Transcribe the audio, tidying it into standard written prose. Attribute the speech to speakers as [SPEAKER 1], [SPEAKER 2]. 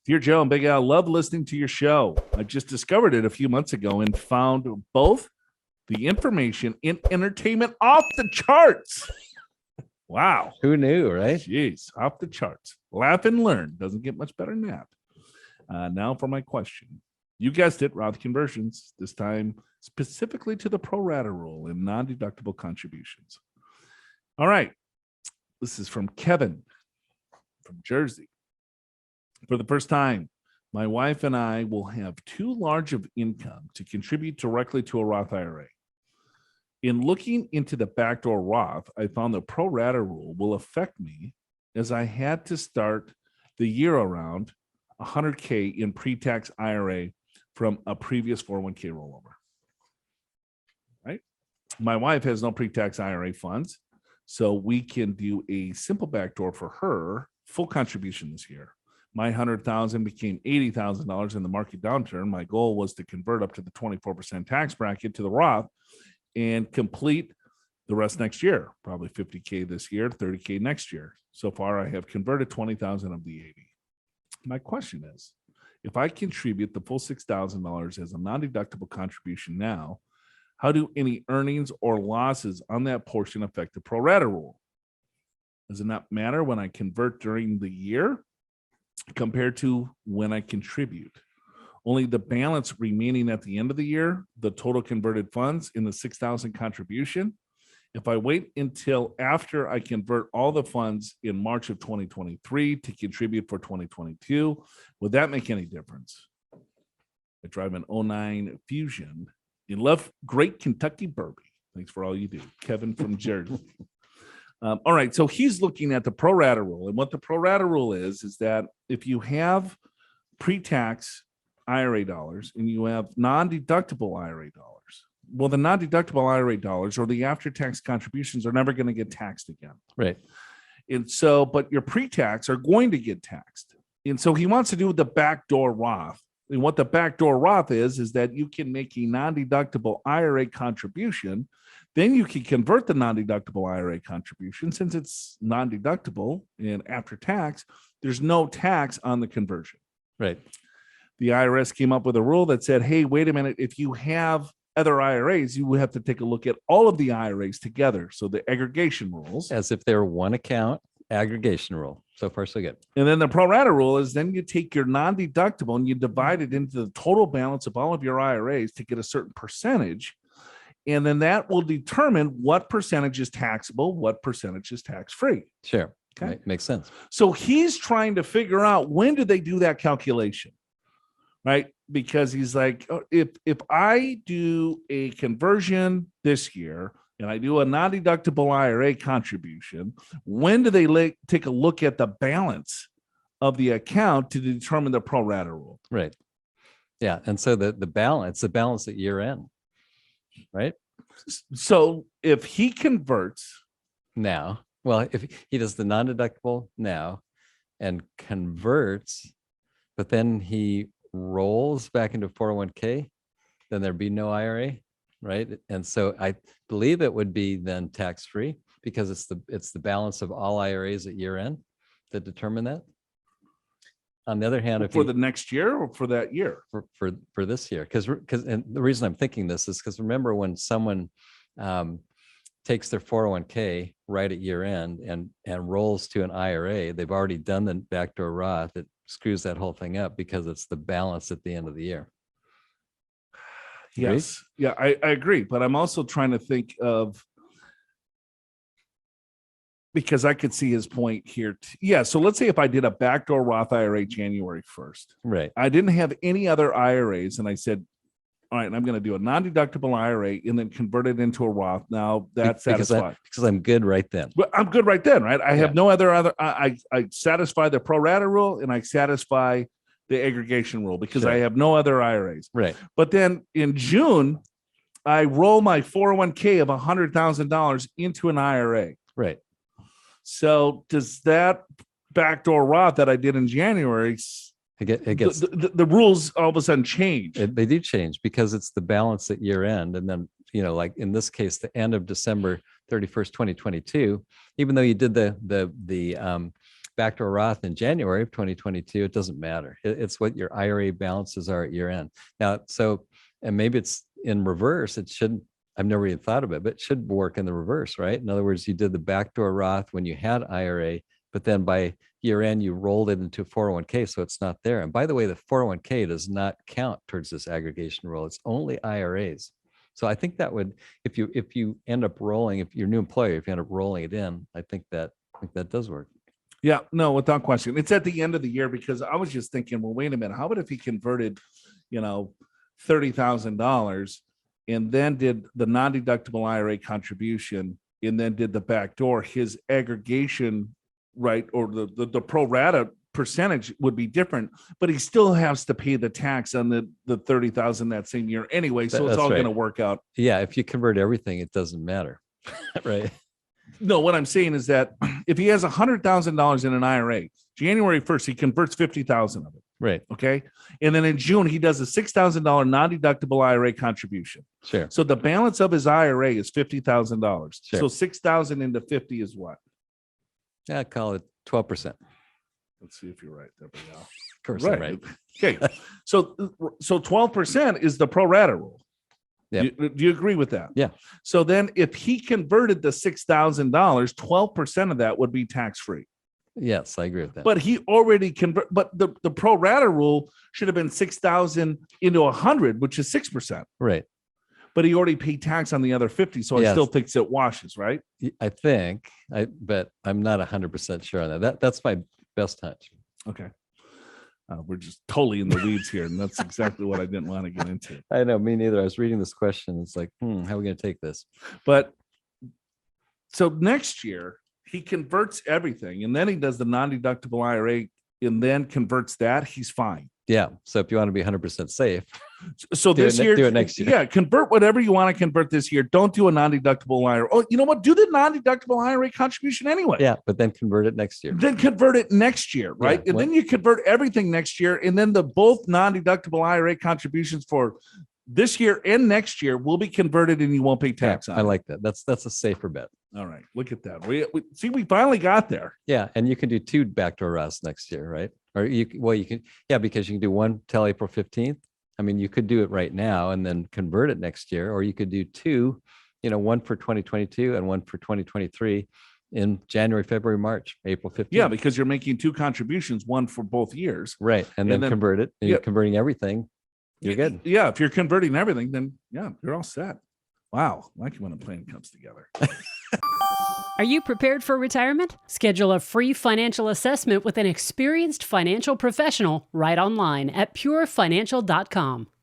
[SPEAKER 1] Dear Joe and Big Al, love listening to your show. I just discovered it a few months ago and found both the information and entertainment off the charts. Wow.
[SPEAKER 2] Who knew, right?
[SPEAKER 1] Jeez, off the charts. Laugh and learn. Doesn't get much better than that. Now for my question. You guessed it, Roth conversions, this time specifically to the pro-rata rule and non-deductible contributions. All right. This is from Kevin from Jersey. For the first time, my wife and I will have too large of income to contribute directly to a Roth IRA. In looking into the backdoor Roth, I found the pro-rata rule will affect me as I had to start the year around $100K in pre-tax IRA from a previous 401k rollover. Right? My wife has no pre-tax IRA funds, so we can do a simple backdoor for her, full contribution this year. My $100,000 became $80,000 in the market downturn. My goal was to convert up to the 24% tax bracket to the Roth and complete the rest next year, probably 50K this year, 30K next year. So far, I have converted 20,000 of the 80. My question is, if I contribute the full $6,000 as a non-deductible contribution now, how do any earnings or losses on that portion affect the pro-rata rule? Does it not matter when I convert during the year compared to when I contribute? Only the balance remaining at the end of the year, the total converted funds in the 6,000 contribution. If I wait until after I convert all the funds in March of 2023 to contribute for 2022, would that make any difference? I drive an 09 Fusion. You love great Kentucky bourbon. Thanks for all you do. Kevin from Jersey. All right, so he's looking at the pro-rata rule. And what the pro-rata rule is that if you have pre-tax IRA dollars and you have non-deductible IRA dollars, well, the non-deductible IRA dollars or the after-tax contributions are never going to get taxed again.
[SPEAKER 2] Right.
[SPEAKER 1] And so, but your pre-tax are going to get taxed. And so he wants to do the backdoor Roth. And what the backdoor Roth is that you can make a non-deductible IRA contribution. Then you can convert the non-deductible IRA contribution. Since it's non-deductible and after tax, there's no tax on the conversion.
[SPEAKER 2] Right.
[SPEAKER 1] The IRS came up with a rule that said, hey, wait a minute, if you have other IRAs, you would have to take a look at all of the IRAs together. So the aggregation rules.
[SPEAKER 2] As if they were one account, aggregation rule. So far, so good.
[SPEAKER 1] And then the pro-rata rule is then you take your non-deductible and you divide it into the total balance of all of your IRAs to get a certain percentage. And then that will determine what percentage is taxable, what percentage is tax-free.
[SPEAKER 2] Sure.
[SPEAKER 1] Okay.
[SPEAKER 2] Makes sense.
[SPEAKER 1] So he's trying to figure out, when do they do that calculation? Right? Because he's like, oh, if I do a conversion this year and I do a non-deductible IRA contribution, when do they take a look at the balance of the account to determine the pro-rata rule?
[SPEAKER 2] Right. Yeah. And so the balance at year end, right?
[SPEAKER 1] So if he converts
[SPEAKER 2] now, well, if he does the non-deductible now and converts, but then he rolls back into 401k, then there'd be no IRA, right? And so I believe it would be then tax-free because it's the balance of all IRAs at year end that determine that. On the other hand, if
[SPEAKER 1] for the next year or for that year,
[SPEAKER 2] for this year, because and the reason I'm thinking this is because remember when someone takes their 401k right at year end and rolls to an IRA, they've already done the backdoor Roth. It screws that whole thing up because it's the balance at the end of the year.
[SPEAKER 1] Yes. Yeah, I agree. But I'm also trying to think of, because I could see his point here. Yeah. So let's say if I did a backdoor Roth IRA January 1st,
[SPEAKER 2] right? I
[SPEAKER 1] didn't have any other IRAs. And I said, all right, I'm going to do a non-deductible IRA and then convert it into a Roth. Now that's satisfied.
[SPEAKER 2] Because I'm good right then.
[SPEAKER 1] But I'm good right then, right? I have no other, I satisfy the pro-rata rule and I satisfy the aggregation rule because I have no other IRAs.
[SPEAKER 2] Right.
[SPEAKER 1] But then in June, I roll my 401k of $100,000 into an IRA.
[SPEAKER 2] Right.
[SPEAKER 1] So does that backdoor Roth that I did in January,
[SPEAKER 2] it gets
[SPEAKER 1] the rules all of a sudden change?
[SPEAKER 2] They do change because it's the balance at year end. And then, like in this case, the end of December 31st, 2022, even though you did the Backdoor Roth in January of 2022, it doesn't matter. It's what your IRA balances are at year end. Now, and maybe it's in reverse. It shouldn't, I've never even thought of it, but it should work in the reverse, right? In other words, you did the backdoor Roth when you had IRA, but then by year end, you rolled it into 401k, so it's not there. And by the way, the 401k does not count towards this aggregation rule. It's only IRAs. So I think that would, if you end up rolling, if you're a new employer, if you end up rolling it in, I think that does work.
[SPEAKER 1] Yeah, no, without question. It's at the end of the year, because I was just thinking, well, wait a minute. How about if he converted, $30,000 and then did the non-deductible IRA contribution and then did the backdoor, his aggregation, right, or the pro rata percentage would be different, but he still has to pay the tax on the 30,000 that same year anyway. So it's all going to work out.
[SPEAKER 2] Yeah. If you convert everything, it doesn't matter. Right.
[SPEAKER 1] No, what I'm saying is that if he has $100,000 in an IRA, January 1st, he converts 50,000 of it.
[SPEAKER 2] Right.
[SPEAKER 1] Okay. And then in June, he does a $6,000 non-deductible IRA contribution.
[SPEAKER 2] Sure.
[SPEAKER 1] So the balance of his IRA is $50,000.
[SPEAKER 2] Sure.
[SPEAKER 1] So 6,000 into 50 is what?
[SPEAKER 2] Yeah, call it 12%.
[SPEAKER 1] Let's see if you're right. There we go.
[SPEAKER 2] Of course, I'm right.
[SPEAKER 1] Okay. So 12% is the pro rata rule.
[SPEAKER 2] Yep.
[SPEAKER 1] Do you agree with that?
[SPEAKER 2] Yeah.
[SPEAKER 1] So then if he converted the $6,000, 12% of that would be tax free.
[SPEAKER 2] Yes, I agree with that.
[SPEAKER 1] But he already but the pro rata rule should have been 6,000 into 100, which is 6%.
[SPEAKER 2] Right.
[SPEAKER 1] But he already paid tax on the other 50. So I still think it washes, right?
[SPEAKER 2] I think, but I'm not 100% sure on that. That's my best hunch.
[SPEAKER 1] Okay. We're just totally in the weeds here. And that's exactly what I didn't want to get into.
[SPEAKER 2] I know, me neither. I was reading this question. It's like, how are we going to take this?
[SPEAKER 1] But so next year, he converts everything and then he does the non-deductible IRA and then converts that. He's fine.
[SPEAKER 2] Yeah. So if you want to be 100% safe,
[SPEAKER 1] so this year,
[SPEAKER 2] do it next year.
[SPEAKER 1] Yeah, convert whatever you want to convert this year. Don't do a non-deductible IRA. Oh, you know what? Do the non-deductible IRA contribution anyway.
[SPEAKER 2] Yeah, but then convert it next year.
[SPEAKER 1] Then convert it next year, right?
[SPEAKER 2] Yeah,
[SPEAKER 1] and then you convert everything next year, and then the both non-deductible IRA contributions for this year and next year will be converted, and you won't pay tax on it.
[SPEAKER 2] I like that. That's a safer bet.
[SPEAKER 1] All right, look at that. We finally got there.
[SPEAKER 2] Yeah, and you can do 2 backdoor Roths next year, right? Or you can, because you can do one till April 15th. I mean, you could do it right now and then convert it next year, or you could do 2, one for 2022 and one for 2023 in January, February, March, April 15th.
[SPEAKER 1] Yeah, because you're making 2 contributions, one for both years.
[SPEAKER 2] Right, and then convert it. And you're converting everything. You're good.
[SPEAKER 1] Yeah, if you're converting everything, then yeah, you're all set. Wow, I like when a plan comes together.
[SPEAKER 3] Are you prepared for retirement? Schedule a free financial assessment with an experienced financial professional right online at purefinancial.com.